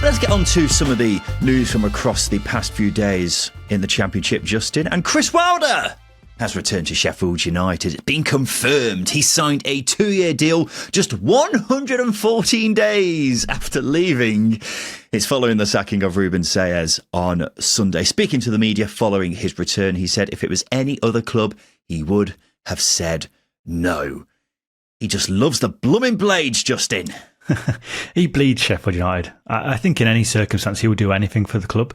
Let's get on to some of the news from across the past few days in the Championship, Justin. And Chris Wilder has returned to Sheffield United. It's been confirmed. He signed a 2-year deal just 114 days after leaving. It's following the sacking of Ruben Sayers on Sunday. Speaking to the media following his return, he said if it was any other club, he would have said no. He just loves the blooming Blades, Justin. He bleeds Sheffield United. I think in any circumstance he would do anything for the club.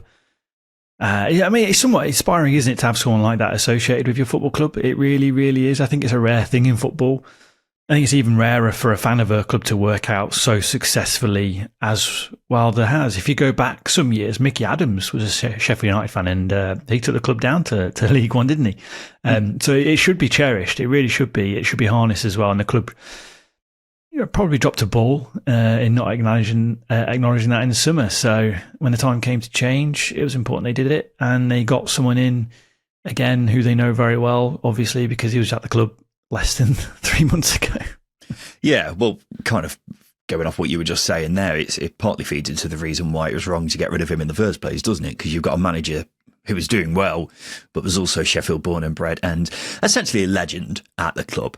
Yeah, I mean, it's somewhat inspiring, isn't it, to have someone like that associated with your football club? It really, really is. I think it's a rare thing in football. I think it's even rarer for a fan of a club to work out so successfully as Wilder has. If you go back some years, Mickey Adams was a Sheffield United fan, and he took the club down to League One, didn't he? So it should be cherished. It really should be. It should be harnessed as well. And the club probably dropped a ball in not acknowledging that in the summer. So when the time came to change, it was important they did it, and they got someone in again who they know very well, obviously, because he was at the club less than 3 months ago. Yeah, well, kind of going off what you were just saying there, it partly feeds into the reason why it was wrong to get rid of him in the first place, doesn't it? Because you've got a manager who was doing well, but was also Sheffield born and bred and essentially a legend at the club.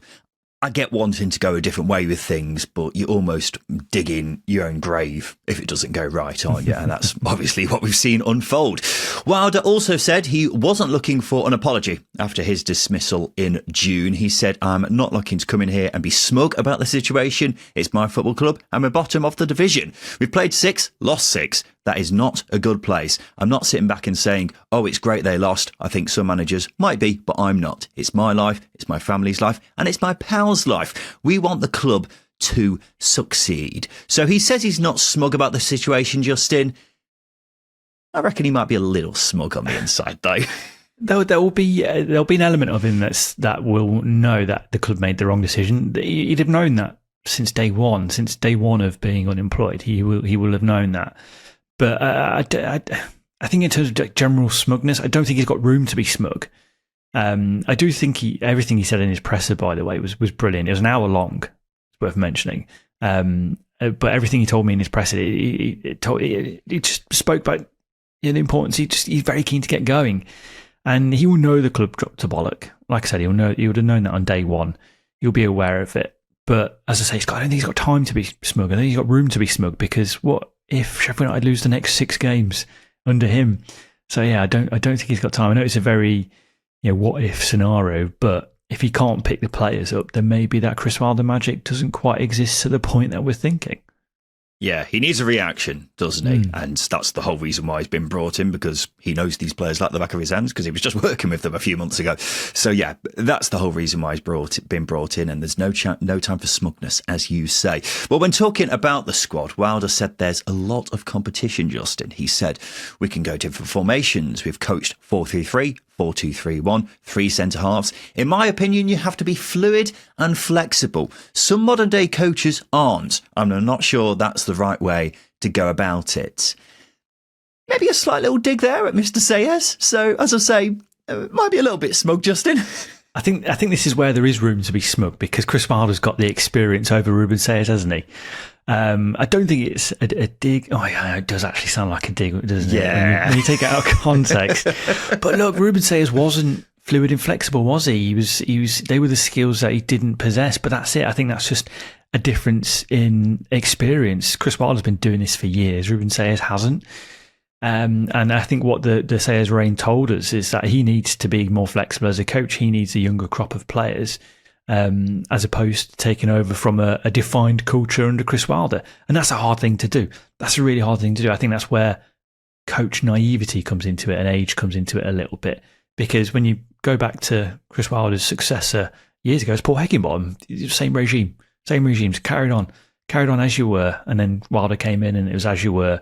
I get wanting to go a different way with things, but you're almost digging your own grave if it doesn't go right, aren't you? And that's obviously what we've seen unfold. Wilder also said he wasn't looking for an apology after his dismissal in June. He said, I'm not looking to come in here and be smug about the situation. It's my football club and we're bottom of the division. We've played 6, lost 6. That is not a good place. I'm not sitting back and saying, oh, it's great they lost. I think some managers might be, but I'm not. It's my life, it's my family's life, and it's my pal's life. We want the club to succeed. So he says he's not smug about the situation, Justin. I reckon he might be a little smug on the inside, though. There'll be an element of him that will know that the club made the wrong decision. He'd have known that since day one of being unemployed. He will have known that. But I think in terms of general smugness, I don't think he's got room to be smug. I do think everything he said in his presser, by the way, was brilliant. It was an hour long. It's worth mentioning. But everything he told me in his presser, it just spoke about the importance. He's very keen to get going, and he will know the club dropped a bollock. Like I said, he would have known that on day one. He'll be aware of it. But as I say, I don't think he's got time to be smug. I think he's got room to be smug, because what if Sheffield United lose the next 6 games under him? So yeah, I don't think he's got time. I know it's a very what if scenario, but if he can't pick the players up, then maybe that Chris Wilder magic doesn't quite exist to the point that we're thinking. Yeah, he needs a reaction, doesn't he? And that's the whole reason why he's been brought in, because he knows these players like the back of his hands, because he was just working with them a few months ago. So yeah, that's the whole reason why he's been brought in, and there's no time for smugness, as you say. But when talking about the squad, Wilder said there's a lot of competition, Justin. He said, we can go different formations. We've coached 4-3-3, 4-2-3-1, 3 centre-halves. In my opinion, you have to be fluid and flexible. Some modern-day coaches aren't, and I'm not sure that's the right way to go about it. Maybe a slight little dig there at Mr. Sayers. So, as I say, it might be a little bit smug, Justin. I think this is where there is room to be smug, because Chris Wilder's got the experience over Ruben Sayers, hasn't he? I don't think it's a dig. Oh, yeah, it does actually sound like a dig, doesn't it? Yeah. When you take it out of context. But look, Ruben Sayers wasn't fluid and flexible, was he? They were the skills that he didn't possess, but that's it. I think that's just a difference in experience. Chris Wilder's been doing this for years. Ruben Sayers hasn't. And I think what the Sayers reign told us is that he needs to be more flexible as a coach. He needs a younger crop of players, as opposed to taking over from a defined culture under Chris Wilder. And that's a hard thing to do. That's a really hard thing to do. I think that's where coach naivety comes into it and age comes into it a little bit. Because when you go back to Chris Wilder's successor years ago, it's Paul Heckingbottom, same regimes, carried on as you were. And then Wilder came in and it was as you were.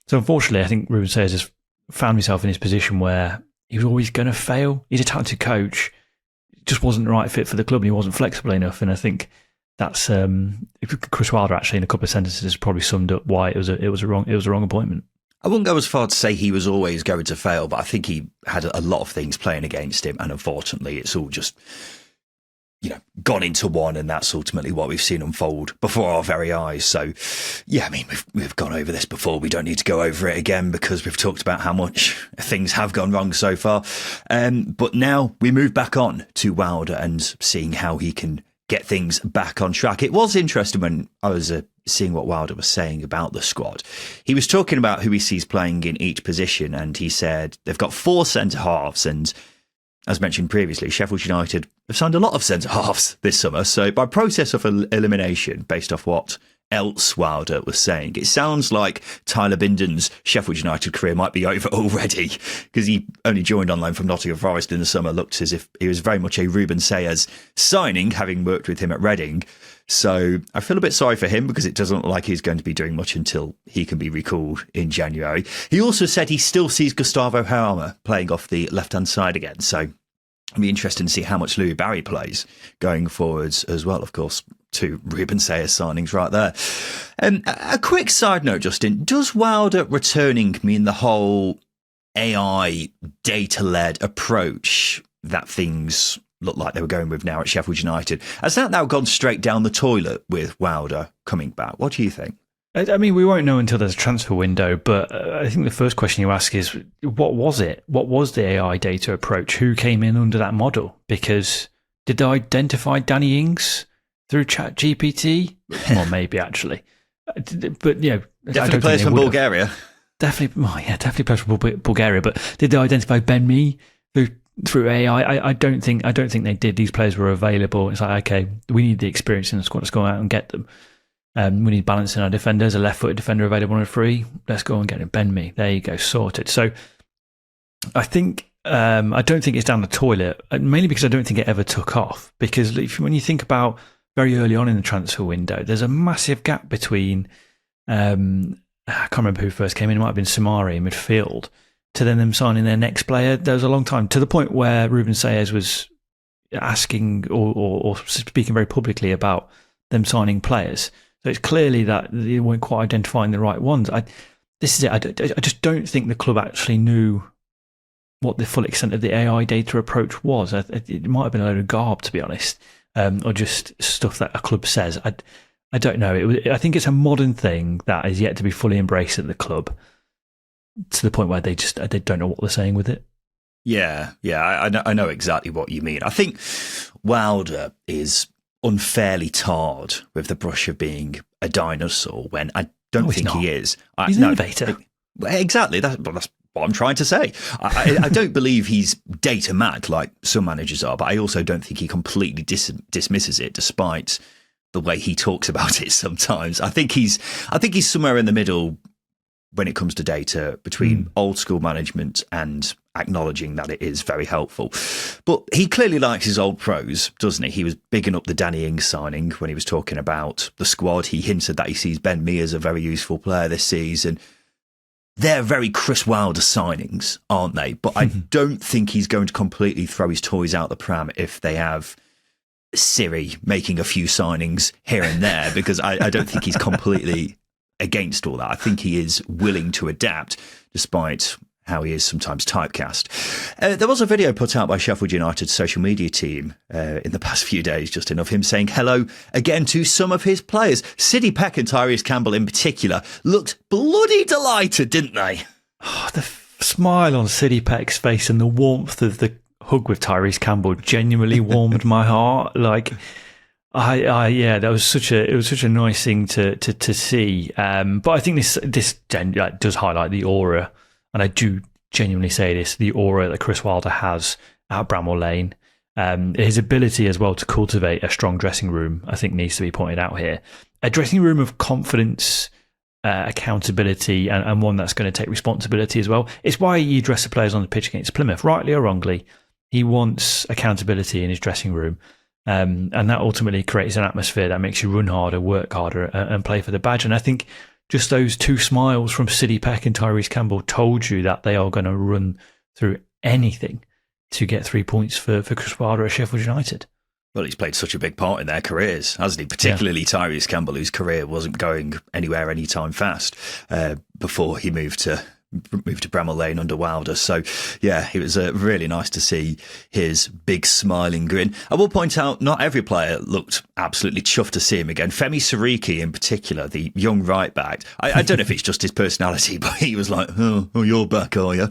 So unfortunately, I think Ruben Sayers has found himself in his position where he was always going to fail. He's a talented coach. Just wasn't the right fit for the club, and he wasn't flexible enough. And I think that's Chris Wilder actually in a couple of sentences probably summed up why it was a wrong appointment. I wouldn't go as far to say he was always going to fail, but I think he had a lot of things playing against him, and unfortunately, it's all just gone into one, and that's ultimately what we've seen unfold before our very eyes. So, yeah, I mean, we've gone over this before. We don't need to go over it again because we've talked about how much things have gone wrong so far. But now we move back on to Wilder and seeing how he can get things back on track. It was interesting when I was seeing what Wilder was saying about the squad. He was talking about who he sees playing in each position, and he said they've got 4 centre-halves, and as mentioned previously, Sheffield United have signed a lot of centre-halves this summer. So by process of elimination, based off what else Wilder was saying, it sounds like Tyler Binden's Sheffield United career might be over already, because he only joined on loan from Nottingham Forest in the summer. Looked as if he was very much a Ruben Sayers signing, having worked with him at Reading. So I feel a bit sorry for him because it doesn't look like he's going to be doing much until he can be recalled in January. He also said he still sees Gustavo Haama playing off the left-hand side again. So it'll be interesting to see how much Louis Barry plays going forwards as well. Of course, 2 Ruben Sayers signings right there. A quick side note, Justin, does Wilder returning mean the whole AI data-led approach that things look like they were going with now at Sheffield United, has that now gone straight down the toilet with Wilder coming back? What do you think? I mean, we won't know until there's a transfer window, but I think the first question you ask is, what was it? What was the AI data approach? Who came in under that model? Because did they identify Danny Ings through ChatGPT? Well, maybe actually. But, definitely players from Bulgaria. Definitely players from Bulgaria. But did they identify Ben Mee through AI? I don't think they did. These players were available. It's like, okay, we need the experience in the squad. Let's go out and get them. We need balance in our defenders. A left-footed defender available on a free. Let's go and get him. Ben Mee. There you go, sorted. So I think I don't think it's down the toilet, mainly because I don't think it ever took off. Because when you think about very early on in the transfer window, there's a massive gap between I can't remember who first came in. It might have been Samari in midfield, to then them signing their next player. There was a long time, to the point where Ruben Sayers was asking or speaking very publicly about them signing players. So it's clearly that they weren't quite identifying the right ones. This is it. I just don't think the club actually knew what the full extent of the AI data approach was. It might have been a load of garb, to be honest, or just stuff that a club says. I don't know. I think it's a modern thing that is yet to be fully embraced at the club, to the point where they don't know what they're saying with it. Yeah, I know exactly what you mean. I think Wilder is unfairly tarred with the brush of being a dinosaur when I don't think he is. He's an innovator. Exactly. That's what I'm trying to say. I don't believe he's data mad like some managers are, but I also don't think he completely dismisses it, despite the way he talks about it sometimes. I think he's somewhere in the middle when it comes to data, between old school management and acknowledging that it is very helpful. But he clearly likes his old pros, doesn't he? He was bigging up the Danny Ings signing when he was talking about the squad. He hinted that he sees Ben Mee as a very useful player this season. They're very Chris Wilder signings, aren't they? But I don't think he's going to completely throw his toys out the pram if they have Siri making a few signings here and there, because I don't think he's completely against all that. I think he is willing to adapt, despite how he is sometimes typecast. There was a video put out by Sheffield United's social media team in the past few days, Justin, of him saying hello again to some of his players. Sidney Peck and Tyrese Campbell in particular looked bloody delighted, didn't they? Oh, the smile on Sidney Peck's face and the warmth of the hug with Tyrese Campbell genuinely warmed my heart. Like, that was such a nice thing to see. But I think this does highlight the aura, and I do genuinely say this, the aura that Chris Wilder has at Bramall Lane. His ability as well to cultivate a strong dressing room, I think, needs to be pointed out here. A dressing room of confidence, accountability, and one that's going to take responsibility as well. It's why he dressed the players on the pitch against Plymouth, rightly or wrongly. He wants accountability in his dressing room. And that ultimately creates an atmosphere that makes you run harder, work harder, and play for the badge. And I think just those two smiles from Sidney Peck and Tyrese Campbell told you that they are going to run through anything to get 3 points for Chris Wilder at Sheffield United. Well, he's played such a big part in their careers, hasn't he? Particularly Tyrese Campbell, whose career wasn't going anywhere anytime fast before he moved to moved to Bramall Lane under Wilder. So, yeah, it was really nice to see his big smiling grin. I will point out, not every player looked absolutely chuffed to see him again. Femi Siriki, in particular, the young right back. I don't know if it's just his personality, but he was like, "Oh, you're back, are you?"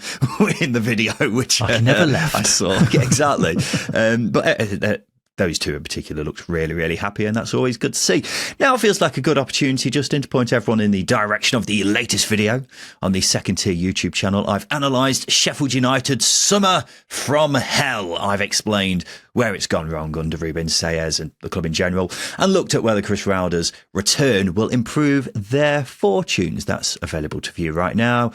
in the video, which I never left. I saw. Yeah, exactly. But those two in particular looked really, really happy, and that's always good to see. Now it feels like a good opportunity, Justin, to point everyone in the direction of the latest video on the Second Tier YouTube channel. I've analysed Sheffield United's summer from hell. I've explained where it's gone wrong under Ruben Sayers and the club in general, and looked at whether Chris Wilder's return will improve their fortunes. That's available to view right now.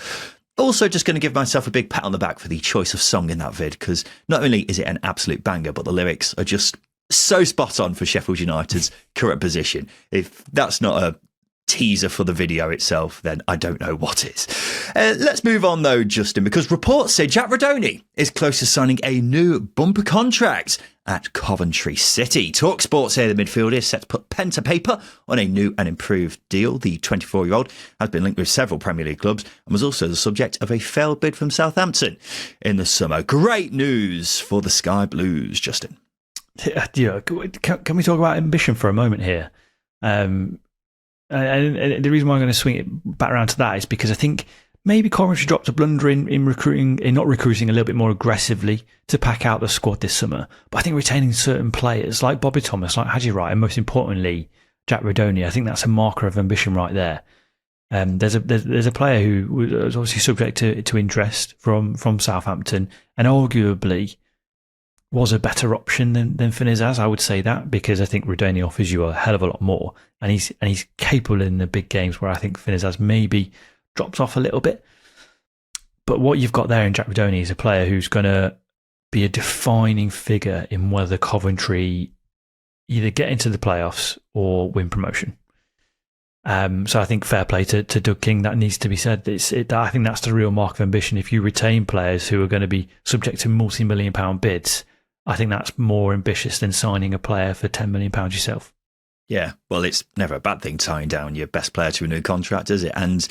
Also, just going to give myself a big pat on the back for the choice of song in that vid, because not only is it an absolute banger, but the lyrics are just so spot on for Sheffield United's current position. If that's not a teaser for the video itself, then I don't know what is. Let's move on though, Justin, because reports say Jack Rudoni is close to signing a new bumper contract at Coventry City. TalkSport say the midfielder is set to put pen to paper on a new and improved deal. The 24-year-old has been linked with several Premier League clubs and was also the subject of a failed bid from Southampton in the summer. Great news for the Sky Blues, Justin. Yeah, can we talk about ambition for a moment here? And the reason why I'm going to swing it back around to that is because I think maybe Coventry dropped a blunder in recruiting, in not recruiting a little bit more aggressively to pack out the squad this summer. But I think retaining certain players like Bobby Thomas, like Haji Wright, and most importantly Jack Rudoni, I think that's a marker of ambition right there. There's a player who was obviously subject to interest from Southampton, and arguably was a better option than Finizas. I would say that, because I think Rudoni offers you a hell of a lot more, and he's capable in the big games where I think Finizas maybe drops off a little bit. But what you've got there in Jack Rudoni is a player who's going to be a defining figure in whether Coventry either get into the playoffs or win promotion. So I think fair play to Doug King. That needs to be said. I think that's the real mark of ambition. If you retain players who are going to be subject to multi-million pound bids, I think that's more ambitious than signing a player for £10 million yourself. Yeah, well, it's never a bad thing tying down your best player to a new contract, is it? And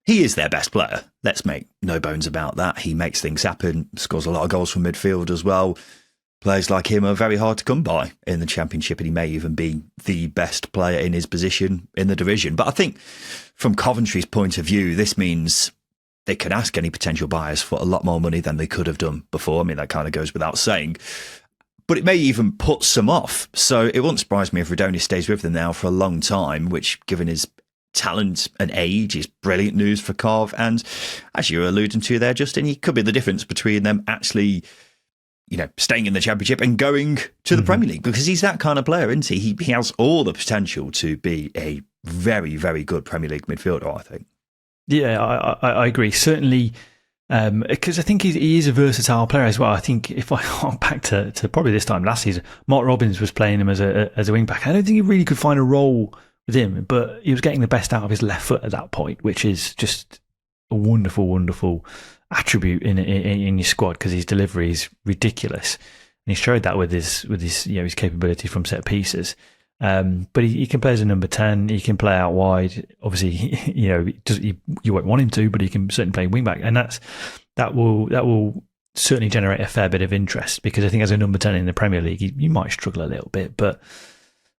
he is their best player. Let's make no bones about that. He makes things happen, scores a lot of goals from midfield as well. Players like him are very hard to come by in the Championship, and he may even be the best player in his position in the division. But I think from Coventry's point of view, this means they can ask any potential buyers for a lot more money than they could have done before. I mean, that kind of goes without saying. But it may even put some off. So it wouldn't surprise me if Rudoni stays with them now for a long time, which, given his talent and age, is brilliant news for Cov. And as you were alluding to there, Justin, he could be the difference between them actually, staying in the Championship and going to the Premier League, because he's that kind of player, isn't he? He has all the potential to be a very, very good Premier League midfielder, I think. Yeah, I agree. Certainly, because I think he is a versatile player as well. I think if I go back to probably this time last season, Mark Robbins was playing him as a wing back. I don't think he really could find a role with him, but he was getting the best out of his left foot at that point, which is just a wonderful, wonderful attribute in your squad, because his delivery is ridiculous, and he showed that with his his capability from set pieces. But he can play as a number 10. He can play out wide. Obviously, you won't want him to, but he can certainly play wing back, and that will certainly generate a fair bit of interest, because I think as a number 10 in the Premier League, you might struggle a little bit. But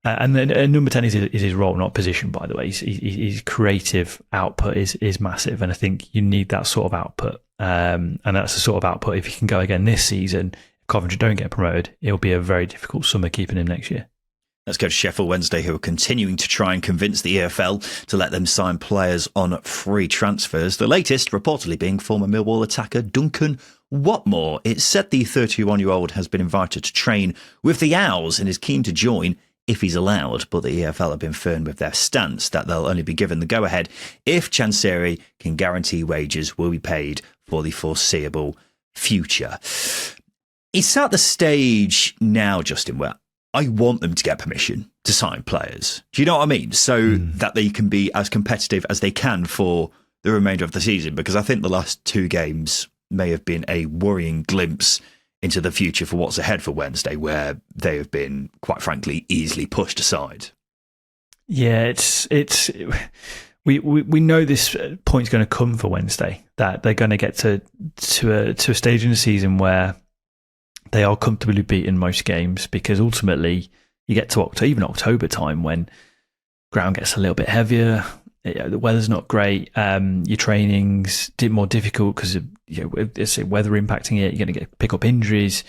and then number 10 is his role, not position. By the way, his creative output is massive, and I think you need that sort of output. And that's the sort of output, if he can go again this season, if Coventry don't get promoted, it'll be a very difficult summer keeping him next year. Let's go to Sheffield Wednesday, who are continuing to try and convince the EFL to let them sign players on free transfers. The latest reportedly being former Millwall attacker Duncan Watmore. It's said the 31-year-old has been invited to train with the Owls and is keen to join if he's allowed, but the EFL have been firm with their stance that they'll only be given the go-ahead if Chansiri can guarantee wages will be paid for the foreseeable future. It's at the stage now, Justin, where I want them to get permission to sign players. Do you know what I mean? So that they can be as competitive as they can for the remainder of the season, because I think the last two games may have been a worrying glimpse into the future for what's ahead for Wednesday, where they have been, quite frankly, easily pushed aside. Yeah, it's we know this point's going to come for Wednesday, that they're going to get to a stage in the season where they are comfortably beaten most games, because ultimately you get to October time when ground gets a little bit heavier, the weather's not great, your training's more difficult because of weather impacting it. You're going to pick up injuries.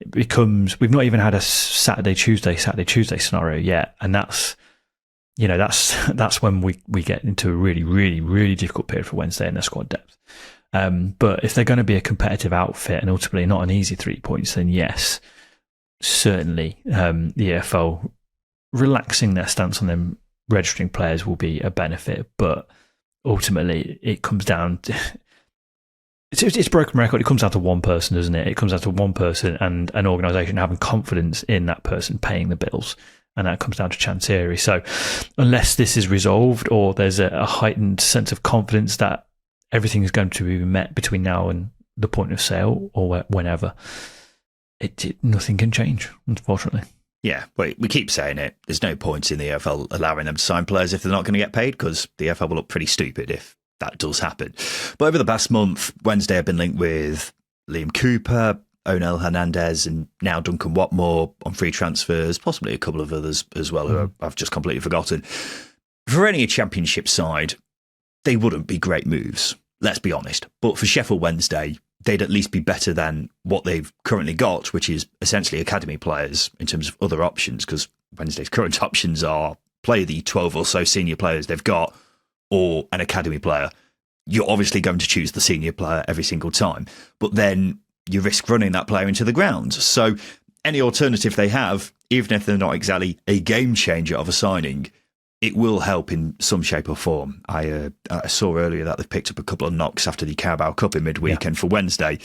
It becomes, we've not even had a Saturday Tuesday scenario yet, and that's when we get into a really, really, really difficult period for Wednesday in their squad depth. But if they're going to be a competitive outfit and ultimately not an easy 3 points, then yes, certainly the EFL relaxing their stance on them registering players will be a benefit. But ultimately, it comes down to it's broken record. It comes down to one person, doesn't it? It comes down to one person and an organisation having confidence in that person paying the bills. And that comes down to Chancery. So unless this is resolved, or there's a heightened sense of confidence that everything is going to be met between now and the point of sale, or whenever, nothing can change, unfortunately. Yeah, we keep saying it. There's no point in the EFL allowing them to sign players if they're not going to get paid, because the EFL will look pretty stupid if that does happen. But over the past month, Wednesday have been linked with Liam Cooper, Onel Hernandez, and now Duncan Watmore on free transfers, possibly a couple of others as well who I've just completely forgotten. For any Championship side, they wouldn't be great moves, let's be honest. But for Sheffield Wednesday, they'd at least be better than what they've currently got, which is essentially academy players in terms of other options, because Wednesday's current options are play the 12 or so senior players they've got or an academy player. You're obviously going to choose the senior player every single time, but then you risk running that player into the ground. So any alternative they have, even if they're not exactly a game changer of a signing, it will help in some shape or form. I saw earlier that they've picked up a couple of knocks after the Carabao Cup in midweekend for Wednesday.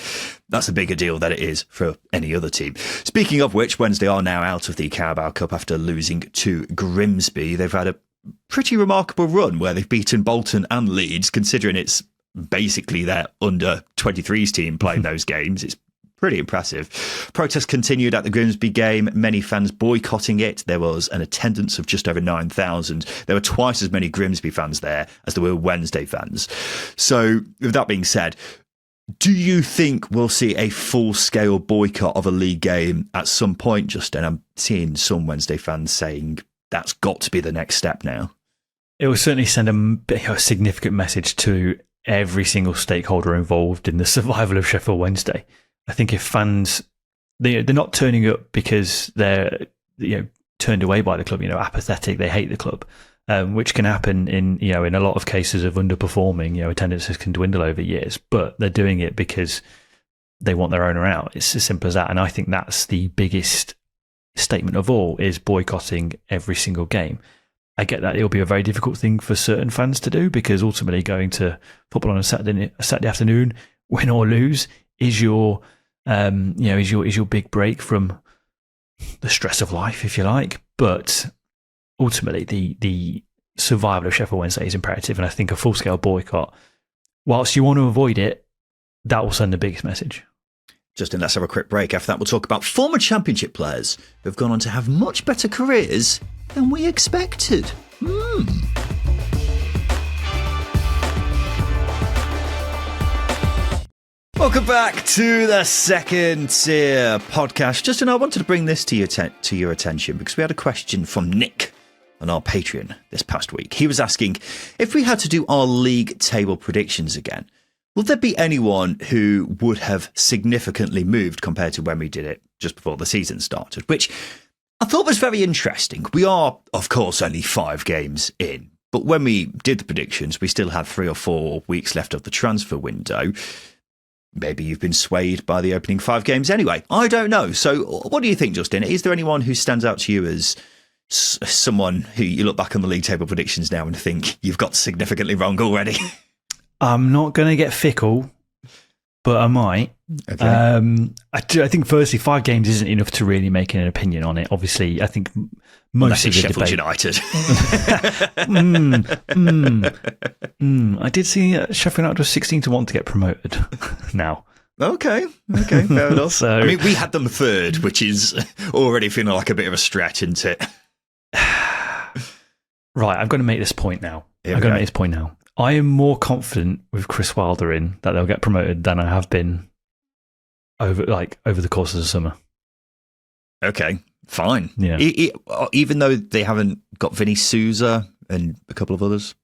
That's a bigger deal than it is for any other team. Speaking of which, Wednesday are now out of the Carabao Cup after losing to Grimsby. They've had a pretty remarkable run where they've beaten Bolton and Leeds, considering it's basically their under-23s team playing those games. It's pretty impressive. Protests continued at the Grimsby game, many fans boycotting it. There was an attendance of just over 9,000. There were twice as many Grimsby fans there as there were Wednesday fans. So with that being said, do you think we'll see a full-scale boycott of a league game at some point, Justin? I'm seeing some Wednesday fans saying that's got to be the next step now. It will certainly send a significant message to every single stakeholder involved in the survival of Sheffield Wednesday. I think if fans, they're not turning up because they're turned away by the club, apathetic, they hate the club, which can happen in a lot of cases of underperforming. Attendances can dwindle over years, but they're doing it because they want their owner out. It's as simple as that. And I think that's the biggest statement of all, is boycotting every single game. I get that it'll be a very difficult thing for certain fans to do, because ultimately going to football on a Saturday afternoon, win or lose, is your big break from the stress of life, if you like. But ultimately, the survival of Sheffield Wednesday is imperative, and I think a full-scale boycott, whilst you want to avoid it, that will send the biggest message. Justin, let's have a quick break. After that, we'll talk about former Championship players who have gone on to have much better careers than we expected. Welcome back to the Second Tier podcast. Justin, I wanted to bring this to your attention because we had a question from Nick on our Patreon this past week. He was asking, if we had to do our league table predictions again, will there be anyone who would have significantly moved compared to when we did it just before the season started? Which I thought was very interesting. We are, of course, only 5 games in, but when we did the predictions, we still had 3 or 4 weeks left of the transfer window. Maybe you've been swayed by the opening 5 games anyway. I don't know. So what do you think, Justin? Is there anyone who stands out to you as someone who you look back on the league table predictions now and think you've got significantly wrong already? I'm not going to get fickle, but I might. Okay. I think firstly, 5 games isn't enough to really make an opinion on it. Obviously, I think most of the Sheffield debate. United. I did see Sheffield United was 16-1 to get promoted. Now. Okay, fair enough. So, I mean, we had them 3rd, which is already feeling like a bit of a stretch, isn't it? Right, I'm going to make this point now. I'm going to make this point now. I am more confident with Chris Wilder in that they'll get promoted than I have been over the course of the summer. Okay, fine. Yeah. Even though they haven't got Vinny Souza and a couple of others.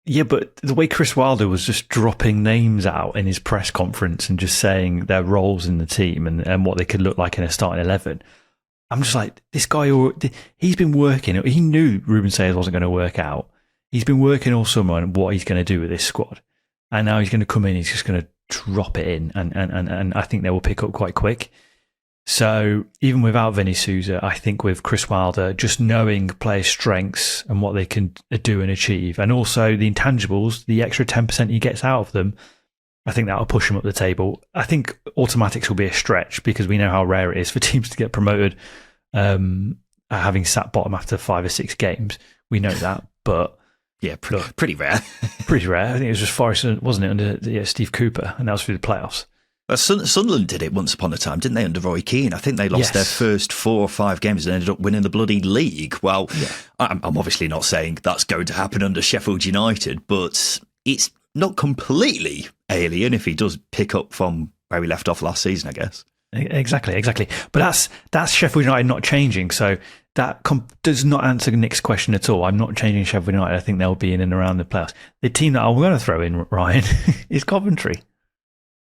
Yeah, but the way Chris Wilder was just dropping names out in his press conference and just saying their roles in the team and what they could look like in a starting 11, I'm just like, this guy, he's been working. He knew Ruben Sayers wasn't going to work out. He's been working all summer on what he's going to do with this squad. And now he's going to come in, he's just going to drop it in. And I think they will pick up quite quick. So even without Vinny Souza, I think with Chris Wilder, just knowing players' strengths and what they can do and achieve, and also the intangibles, the extra 10% he gets out of them, I think that will push him up the table. I think automatics will be a stretch because we know how rare it is for teams to get promoted having sat bottom after 5 or 6 games. We know that, but... Yeah, pretty rare. Pretty rare. I think it was just Forest, wasn't it, under Steve Cooper, and that was through the playoffs. Well, Sunderland did it once upon a time, didn't they, under Roy Keane? I think they lost their first 4 or 5 games and ended up winning the bloody league. Well, I'm obviously not saying that's going to happen under Sheffield United, but it's not completely alien if he does pick up from where we left off last season, I guess. Exactly. But that's Sheffield United not changing, so that does not answer Nick's question at all. I'm not changing Sheffield United. I think they'll be in and around the playoffs. The team that I'm going to throw in, Ryan, is Coventry.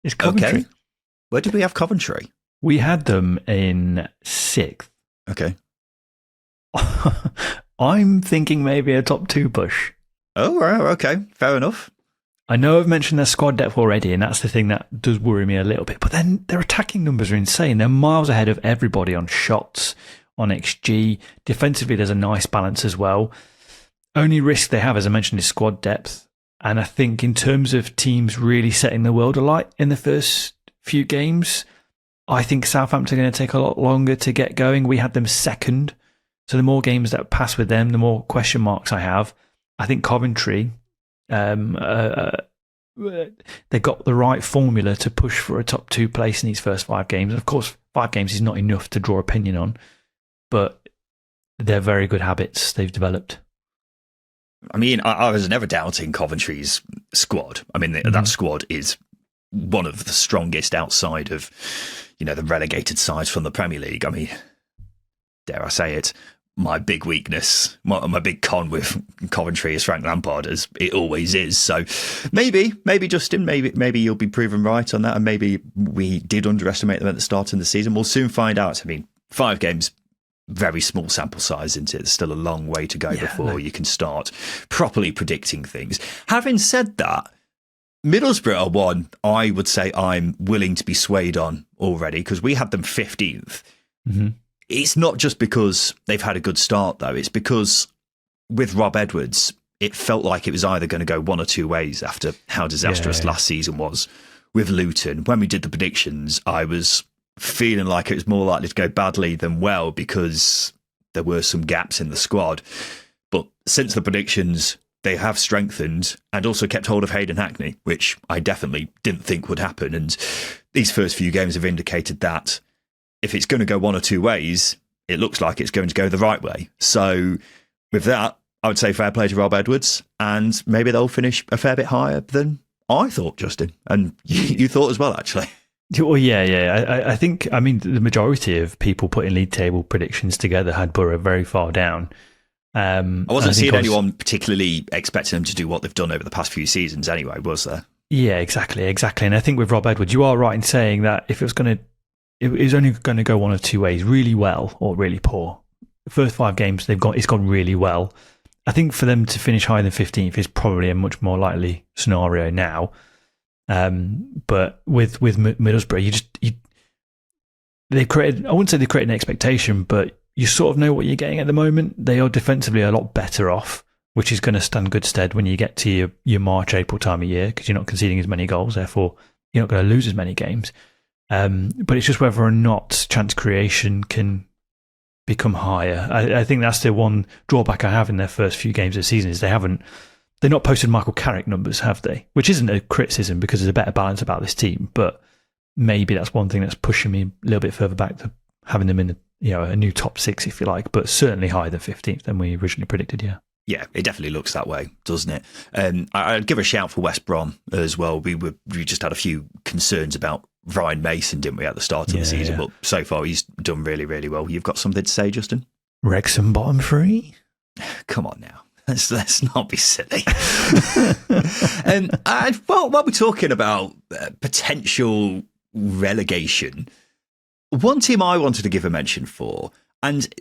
It's Coventry. Okay. Where did we have Coventry? We had them in 6th. Okay. I'm thinking maybe a top 2 push. Oh, right, okay. Fair enough. I know I've mentioned their squad depth already, and that's the thing that does worry me a little bit. But then their attacking numbers are insane. They're miles ahead of everybody on shots, on XG. Defensively, there's a nice balance as well. Only risk they have, as I mentioned, is squad depth. And I think in terms of teams really setting the world alight in the first few games, I think Southampton are going to take a lot longer to get going. We had them 2nd. So the more games that pass with them, the more question marks I have. I think Coventry, they've got the right formula to push for a top 2 place in these first 5 games. Of course, 5 games is not enough to draw opinion on, but they're very good habits they've developed. I mean, I was never doubting Coventry's squad. I mean, that squad is one of the strongest outside of, the relegated sides from the Premier League. I mean, dare I say it, my big weakness, my big con with Coventry is Frank Lampard, as it always is. So maybe Justin, maybe you'll be proven right on that, and maybe we did underestimate them at the start of the season. We'll soon find out. I mean, 5 games. Very small sample size, isn't it? There's still a long way to go before you can start properly predicting things. Having said that, Middlesbrough are one I would say I'm willing to be swayed on already, because we had them 15th. Mm-hmm. It's not just because they've had a good start, though. It's because with Rob Edwards, it felt like it was either going to go one or 2 ways after how disastrous last season was with Luton. When we did the predictions, I was feeling like it was more likely to go badly than well because there were some gaps in the squad. But since the predictions, they have strengthened and also kept hold of Hayden Hackney, which I definitely didn't think would happen. And these first few games have indicated that if it's going to go one or 2 ways, it looks like it's going to go the right way. So with that, I would say fair play to Rob Edwards, and maybe they'll finish a fair bit higher than I thought, Justin. And you thought as well, actually. Well, yeah. I think, the majority of people putting league table predictions together had Borough very far down. I wasn't seeing anyone particularly expecting them to do what they've done over the past few seasons anyway, was there? Yeah, exactly. And I think with Rob Edwards, you are right in saying that if it was only going to go one of 2 ways, really well or really poor. The first 5 games it's gone really well. I think for them to finish higher than 15th is probably a much more likely scenario now. But with Middlesbrough, they've created, I wouldn't say they've created an expectation, but you sort of know what you're getting at the moment. They are defensively a lot better off, which is going to stand good stead when you get to your March, April time of year, because you're not conceding as many goals, therefore you're not going to lose as many games. But it's just whether or not chance creation can become higher. I think that's the one drawback I have in their first few games of the season is they're not posted Michael Carrick numbers, have they? Which isn't a criticism because there's a better balance about this team, but maybe that's one thing that's pushing me a little bit further back to having them in a new top 6, if you like, but certainly higher than 15th than we originally predicted, yeah. Yeah, it definitely looks that way, doesn't it? I'd give a shout for West Brom as well. We just had a few concerns about Ryan Mason, didn't we, at the start of the season? But so far, he's done really, really well. You've got something to say, Justin? Wrexham bottom three? Come on now. Let's not be silly. While we're talking about potential relegation, one team I wanted to give a mention for, and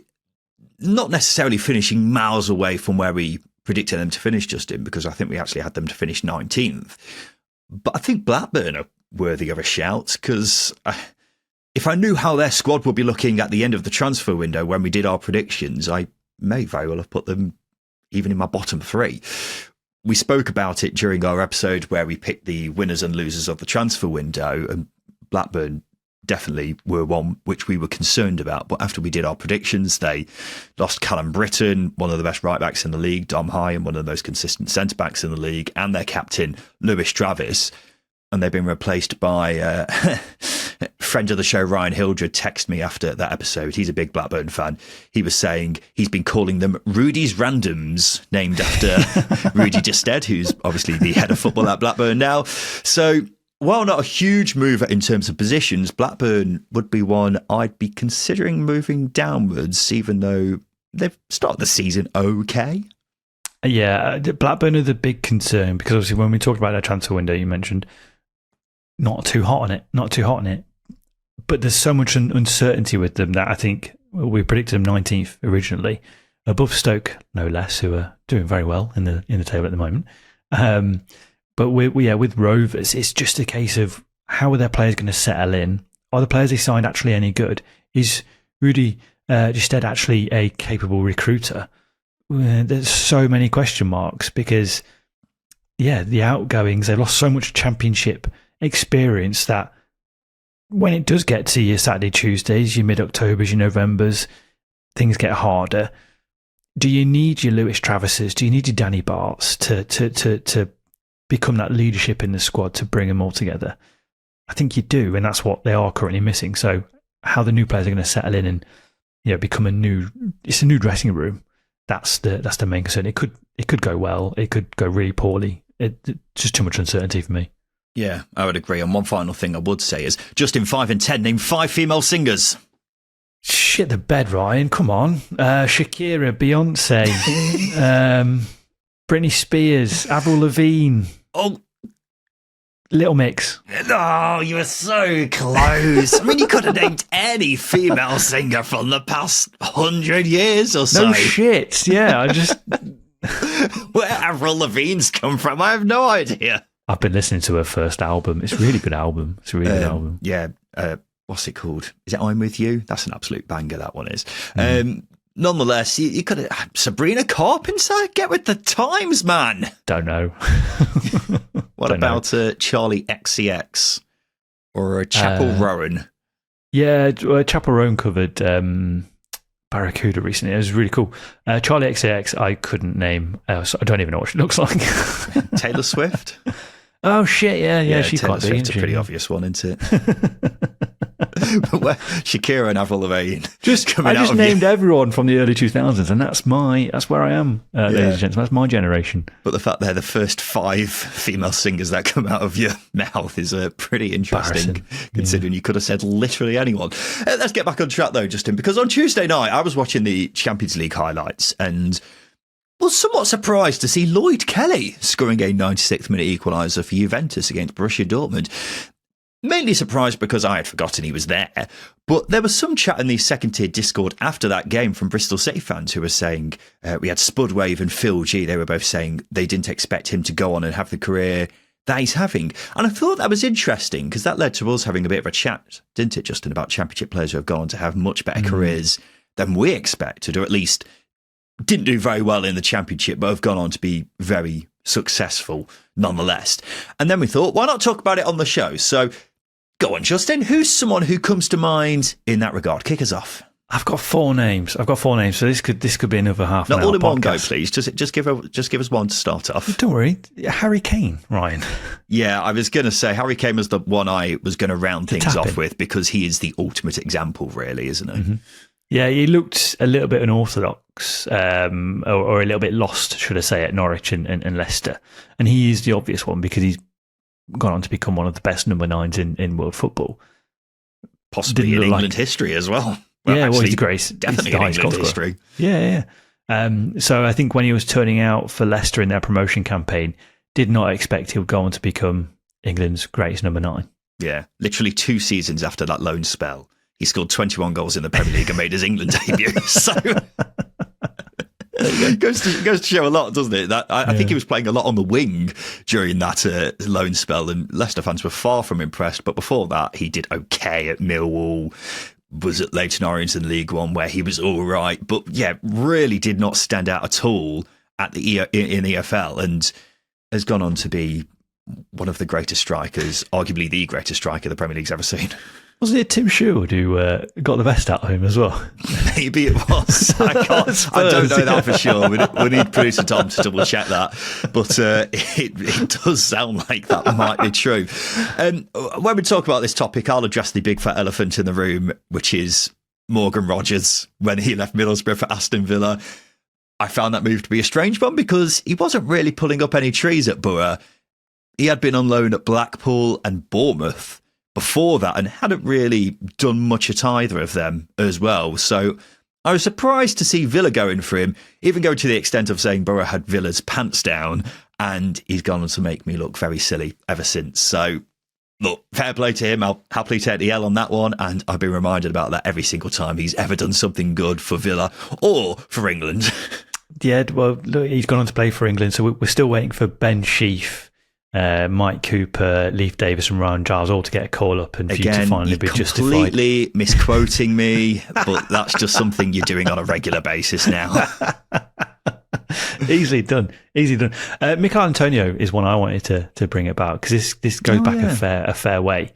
not necessarily finishing miles away from where we predicted them to finish, Justin, because I think we actually had them to finish 19th. But I think Blackburn are worthy of a shout, because if I knew how their squad would be looking at the end of the transfer window when we did our predictions, I may very well have put them even in my bottom three. We spoke about it during our episode where we picked the winners and losers of the transfer window, and Blackburn definitely were one which we were concerned about. But after we did our predictions, they lost Callum Britton, one of the best right backs in the league, Dom High, and one of the most consistent centre backs in the league, and their captain, Lewis Travis. And they've been replaced by friend of the show, Ryan Hildred, texted me after that episode. He's a big Blackburn fan. He was saying he's been calling them Rudy's Randoms, named after Rudy Gestead, who's obviously the head of football at Blackburn now. So while not a huge mover in terms of positions, Blackburn would be one I'd be considering moving downwards, even though they've started the season okay. Yeah, Blackburn are the big concern, because obviously when we talked about their transfer window, you mentioned not too hot on it. But there's so much uncertainty with them that I think we predicted them 19th originally, above Stoke, no less, who are doing very well in the table at the moment. But with Rovers, it's just a case of how are their players going to settle in? Are the players they signed actually any good? Is Rudy Gestead actually a capable recruiter? There's so many question marks because, the outgoings, they lost so much championship experience that when it does get to your Saturday, Tuesdays, your mid-Octobers, your Novembers, things get harder. Do you need your Lewis Travises? Do you need your Danny Barts to become that leadership in the squad to bring them all together? I think you do, and that's what they are currently missing. So how the new players are going to settle in and become a new dressing room, that's the main concern. It could go well, it could go really poorly. It's just too much uncertainty for me. Yeah, I would agree. And one final thing I would say is, Justin 5 and 10, name 5 female singers. Shit the bed, Ryan. Come on. Shakira, Beyonce, Britney Spears, Avril Lavigne. Oh, Little Mix. Oh, you were so close. I mean, you could have named any female singer from the past 100 years or so. No shit. Yeah, I just... Where Avril Lavigne's come from, I have no idea. I've been listening to her first album. It's a really good album. It's a really good album. Yeah. What's it called? Is it I'm With You? That's an absolute banger, that one is. Nonetheless, you could have... Sabrina Carpenter? Get with the times, man. Don't know. What about Charlie XCX or Chapel Rowan? Yeah, Chapel Rowan covered Barracuda recently. It was really cool. Charlie XCX, I couldn't name. So I don't even know what she looks like. Taylor Swift? Oh, shit, yeah. She's Taylor quite big. Swift's a pretty obvious one, isn't it? But Shakira and Avril Lavigne I just named everyone from the early 2000s, and that's where I am, ladies and gentlemen. That's my generation. But the fact they're the first 5 female singers that come out of your mouth is pretty interesting, considering you could have said literally anyone. Let's get back on track, though, Justin, because on Tuesday night, I was watching the Champions League highlights and was somewhat surprised to see Lloyd Kelly scoring a 96th minute equaliser for Juventus against Borussia Dortmund. Mainly surprised because I had forgotten he was there, but there was some chat in the second tier Discord after that game from Bristol City fans who were saying, we had Spudwave and Phil G, they were both saying they didn't expect him to go on and have the career that he's having. And I thought that was interesting because that led to us having a bit of a chat, didn't it, Justin, about Championship players who have gone on to have much better careers than we expected, or at least didn't do very well in the Championship, but have gone on to be very successful nonetheless. And then we thought, why not talk about it on the show? So go on, Justin. Who's someone who comes to mind in that regard? Kick us off. I've got 4 names. So this could be another half an hour. Not all in podcast. one go, please. Just give us one to start off. Don't worry. Harry Kane, Ryan. Yeah, I was going to say Harry Kane was the one I was going to round things off with because he is the ultimate example, really, isn't he? Mm-hmm. Yeah, he looked a little bit unorthodox, or a little bit lost, should I say, at Norwich and Leicester. And he is the obvious one because he's gone on to become one of the best number 9s in world football. Possibly in England history as well. He's the greatest. Definitely in England history. Yeah. So I think when he was turning out for Leicester in their promotion campaign, did not expect he would go on to become England's greatest number 9. Yeah, literally 2 seasons after that loan spell, he scored 21 goals in the Premier League and made his England debut. So it goes to show a lot, doesn't it? I think he was playing a lot on the wing during that loan spell, and Leicester fans were far from impressed. But before that, he did okay at Millwall, was at Leyton Orient in League One, where he was all right. But yeah, really did not stand out at all at the in EFL, and has gone on to be one of the greatest strikers, arguably the greatest striker the Premier League's ever seen. Wasn't it Tim Sherwood who got the best out of him as well? Maybe it was. I don't know that for sure. We need producer Tom to double check that. But it does sound like that might be true. When we talk about this topic, I'll address the big fat elephant in the room, which is Morgan Rogers when he left Middlesbrough for Aston Villa. I found that move to be a strange one because he wasn't really pulling up any trees at Borough. He had been on loan at Blackpool and Bournemouth before that and hadn't really done much at either of them as well. So I was surprised to see Villa going for him, even going to the extent of saying Borough had Villa's pants down, and he's gone on to make me look very silly ever since. So look, fair play to him. I'll happily take the L on that one, and I've been reminded about that every single time he's ever done something good for Villa or for England. Yeah, well, look, he's gone on to play for England, so we're still waiting for Ben Sheaf, Mike Cooper, Leif Davis and Ryan Giles all to get a call up and for you to finally be justified. Completely misquoting me, but that's just something you're doing on a regular basis now. Easily done. Mikel Antonio is one I wanted to bring about because this goes back a fair way.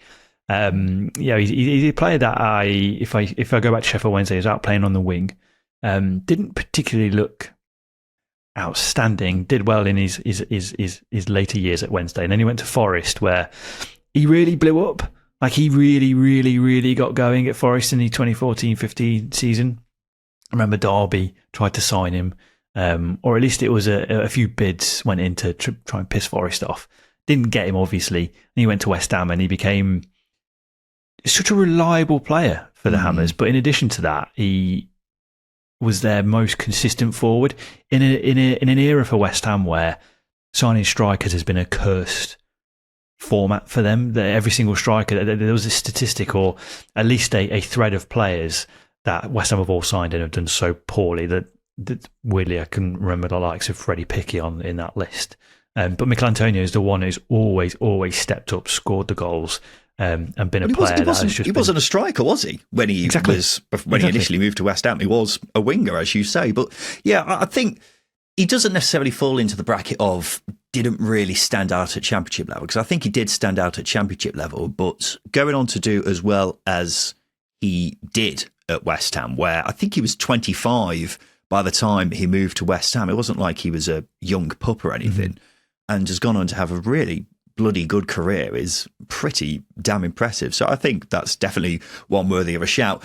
He's a player that if I go back to Sheffield Wednesday, he's out playing on the wing. Didn't particularly look outstanding, did well in his later years at Wednesday, and then he went to Forest where he really blew up. Like he really got going at Forest in the 2014-15 season. I remember Derby tried to sign him, or at least it was a few bids went in to try and piss Forest off. Didn't get him, obviously. And he went to West Ham and he became such a reliable player for the Hammers. But in addition to that, he was their most consistent forward in an era for West Ham where signing strikers has been a cursed format for them. That every single striker, there was a statistic or at least a thread of players that West Ham have all signed and have done so poorly that weirdly I can remember the likes of Freddie Pickey in that list. But Mikel Antonio is the one who's always stepped up, scored the goals, and been a player that has just. He wasn't a striker, was he? When he he initially moved to West Ham, he was a winger, as you say. But yeah, I think he doesn't necessarily fall into the bracket of didn't really stand out at Championship level, because I think he did stand out at Championship level, but going on to do as well as he did at West Ham, where I think he was 25 by the time he moved to West Ham. It wasn't like he was a young pup or anything, and has gone on to have a really bloody good career is pretty damn impressive. So I think that's definitely one worthy of a shout.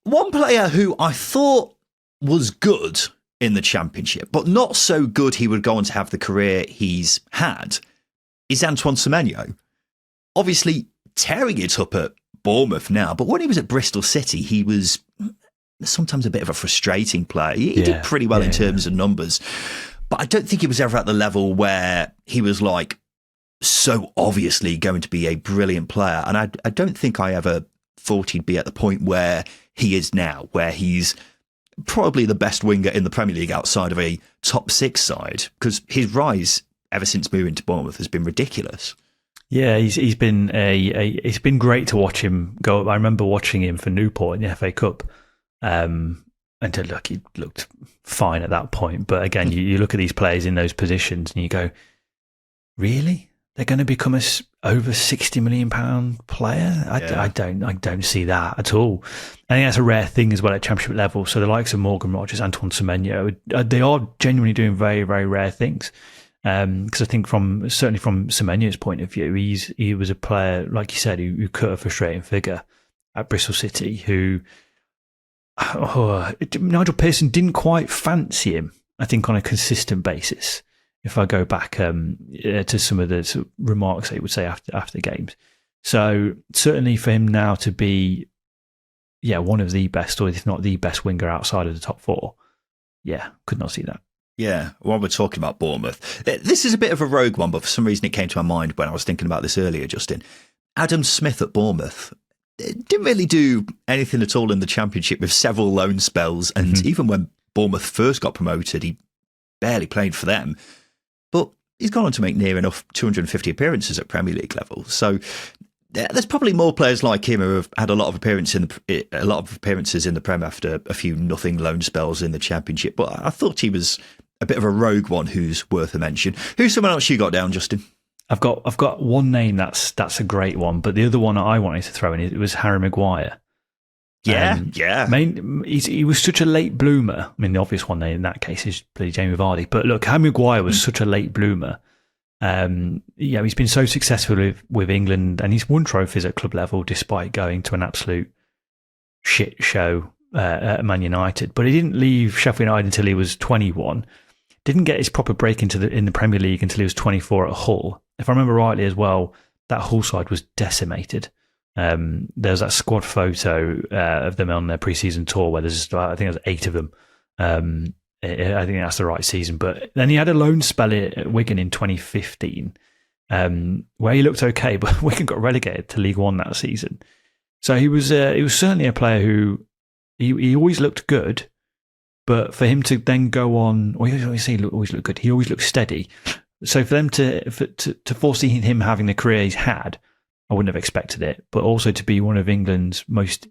One player who I thought was good in the Championship, but not so good he would go on to have the career he's had, is Antoine Semenyo. Obviously tearing it up at Bournemouth now, but when he was at Bristol City, he was sometimes a bit of a frustrating player. He did pretty well in terms of numbers, but I don't think he was ever at the level where he was like so obviously going to be a brilliant player. And I don't think I ever thought he'd be at the point where he is now, where he's probably the best winger in the Premier League outside of a top 6 side, because his rise ever since moving to Bournemouth has been ridiculous. Yeah, he's been it's been great to watch him go. I remember watching him for Newport in the FA Cup, and to look, he looked fine at that point. But again, you look at these players in those positions and you go, really? They're going to become a over £60 million player? I don't see that at all. I think that's a rare thing as well at Championship level. So the likes of Morgan Rogers, Antoine Semenyo, they are genuinely doing very, very rare things. Because I think certainly from Semenyo's point of view, he was a player, like you said, who cut a frustrating figure at Bristol City, who Nigel Pearson didn't quite fancy him, I think, on a consistent basis. If I go back to some of the sort of remarks they would say after games. So certainly for him now to be, one of the best, or if not the best winger outside of the top four, could not see that. Yeah, while we're talking about Bournemouth, this is a bit of a rogue one, but for some reason it came to my mind when I was thinking about this earlier, Justin. Adam Smith at Bournemouth didn't really do anything at all in the Championship, with several loan spells, and even when Bournemouth first got promoted, he barely played for them. But he's gone on to make near enough 250 appearances at Premier League level. So there's probably more players like him who have had a lot of appearances in the Prem after a few nothing loan spells in the Championship. But I thought he was a bit of a rogue one who's worth a mention. Who's someone else you got down, Justin? I've got one name that's a great one, but the other one I wanted to throw in, it was Harry Maguire. Yeah. He was such a late bloomer. I mean, the obvious one in that case is bloody Jamie Vardy. But look, Harry Maguire was such a late bloomer. He's been so successful with England, and he's won trophies at club level despite going to an absolute shit show at Man United. But he didn't leave Sheffield United until he was 21. Didn't get his proper break in the Premier League until he was 24 at Hull. If I remember rightly as well, that Hull side was decimated. There's that squad photo of them on their pre-season tour where I think there's 8 of them. I think that's the right season. But then he had a loan spell at Wigan in 2015 where he looked okay, but Wigan got relegated to League One that season. So he was certainly a player who he always looked good, but for him to then go on, he always looked good. He always looked steady. So for them to foresee him having the career he's had, I wouldn't have expected it. But also to be one of England's most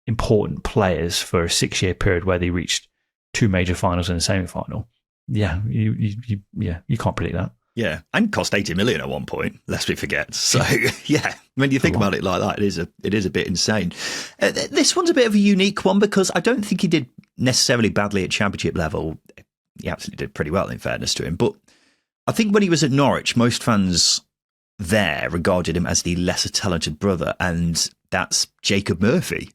important players for a 6-year period where they reached 2 major finals and a semi-final. Yeah, you can't predict that. Yeah, and cost 80 million at one point, lest we forget. So, yeah, when you think about it like that, it is a bit insane. This one's a bit of a unique one because I don't think he did necessarily badly at Championship level. He absolutely did pretty well, in fairness to him. But I think when he was at Norwich, most fans there regarded him as the lesser talented brother, and that's Jacob Murphy.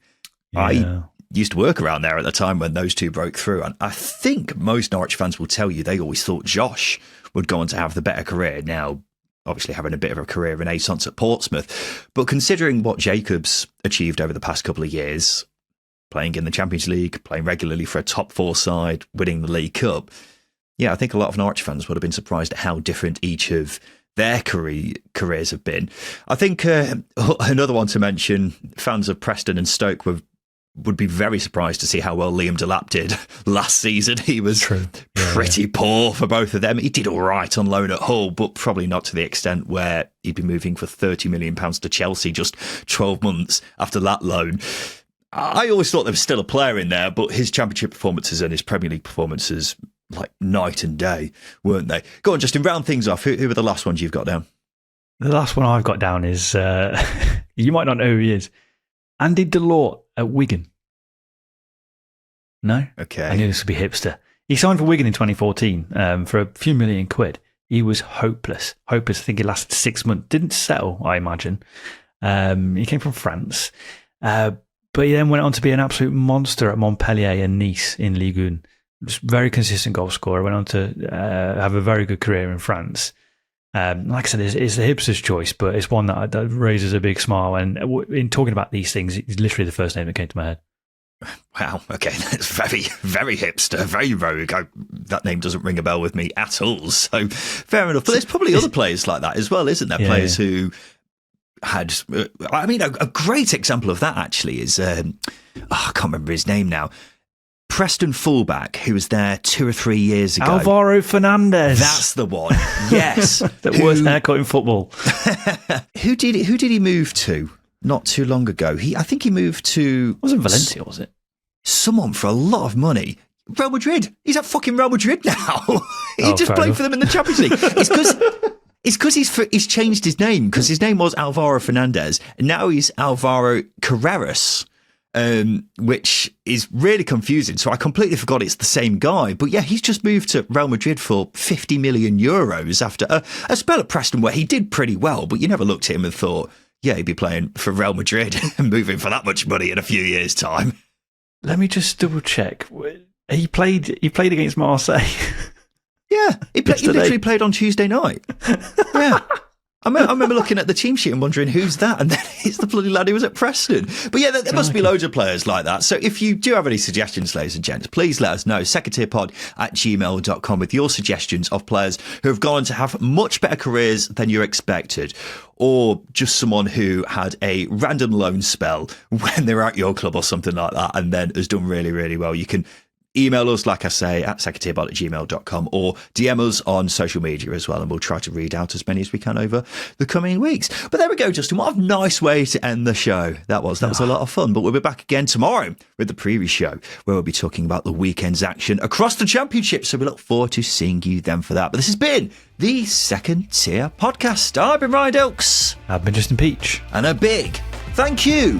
Yeah. I used to work around there at the time when those two broke through, and I think most Norwich fans will tell you they always thought Josh would go on to have the better career, now obviously having a bit of a career renaissance at Portsmouth. But considering what Jacob's achieved over the past couple of years, playing in the Champions League, playing regularly for a top 4 side, winning the League Cup, yeah, I think a lot of Norwich fans would have been surprised at how different each of their careers have been. I think another one to mention, fans of Preston and Stoke would be very surprised to see how well Liam Delap did last season. He was pretty poor for both of them. He did all right on loan at Hull, but probably not to the extent where he'd be moving for £30 million to Chelsea just 12 months after that loan. I always thought there was still a player in there, but his Championship performances and his Premier League performances, like night and day, weren't they? Go on, Justin, round things off. Who are the last ones you've got down? The last one I've got down is, you might not know who he is, Andy Delort at Wigan. No? Okay. I knew this would be hipster. He signed for Wigan in 2014 for a few million quid. He was hopeless. I think he lasted 6 months. Didn't settle, I imagine. He came from France. But he then went on to be an absolute monster at Montpellier and Nice in Ligue 1. Just very consistent goal scorer. Went on to have a very good career in France. Like I said, it's the hipster's choice, but it's one that raises a big smile. And in talking about these things, it's literally the first name that came to my head. Wow, okay, that's very, very hipster, very rogue. That name doesn't ring a bell with me at all, so fair enough. But there's probably other players like that as well, isn't there? Players who had, I mean, a great example of that actually is, I can't remember his name now, Preston fullback who was there 2 or 3 years ago. Alvaro Fernandez. That's the one, yes. The worst haircut in football. Who did he move to? Not too long ago. I think he moved to... It wasn't Valencia, was it? Someone for a lot of money. Real Madrid. He's at fucking Real Madrid now. He just played for them in the Champions League. It's because he's changed his name, because his name was Alvaro Fernandez, and now he's Alvaro Carreras, which is really confusing. So I completely forgot it's the same guy. But yeah, he's just moved to Real Madrid for €50 million after a spell at Preston where he did pretty well, but you never looked at him and thought, yeah, he'd be playing for Real Madrid and moving for that much money in a few years' time. Let me just double check. He played against Marseille. Yeah, he literally played on Tuesday night. Yeah. I remember looking at the team sheet and wondering who's that, and then it's the bloody lad who was at Preston. But yeah, there must be loads of players like that. So if you do have any suggestions, ladies and gents, please let us know. secondtierpod@gmail.com with your suggestions of players who have gone on to have much better careers than you expected, or just someone who had a random loan spell when they were at your club or something like that, and then has done really, really well. You can email us, like I say, at secondtierpod@gmail.com, or DM us on social media as well, and we'll try to read out as many as we can over the coming weeks. But there we go, Justin. What a nice way to end the show. That was a lot of fun. But we'll be back again tomorrow with the preview show, where we'll be talking about the weekend's action across the Championship. So we look forward to seeing you then for that. But this has been the Second Tier Podcast. I've been Ryan Dilks. I've been Justin Peach. And a big thank you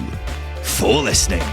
for listening.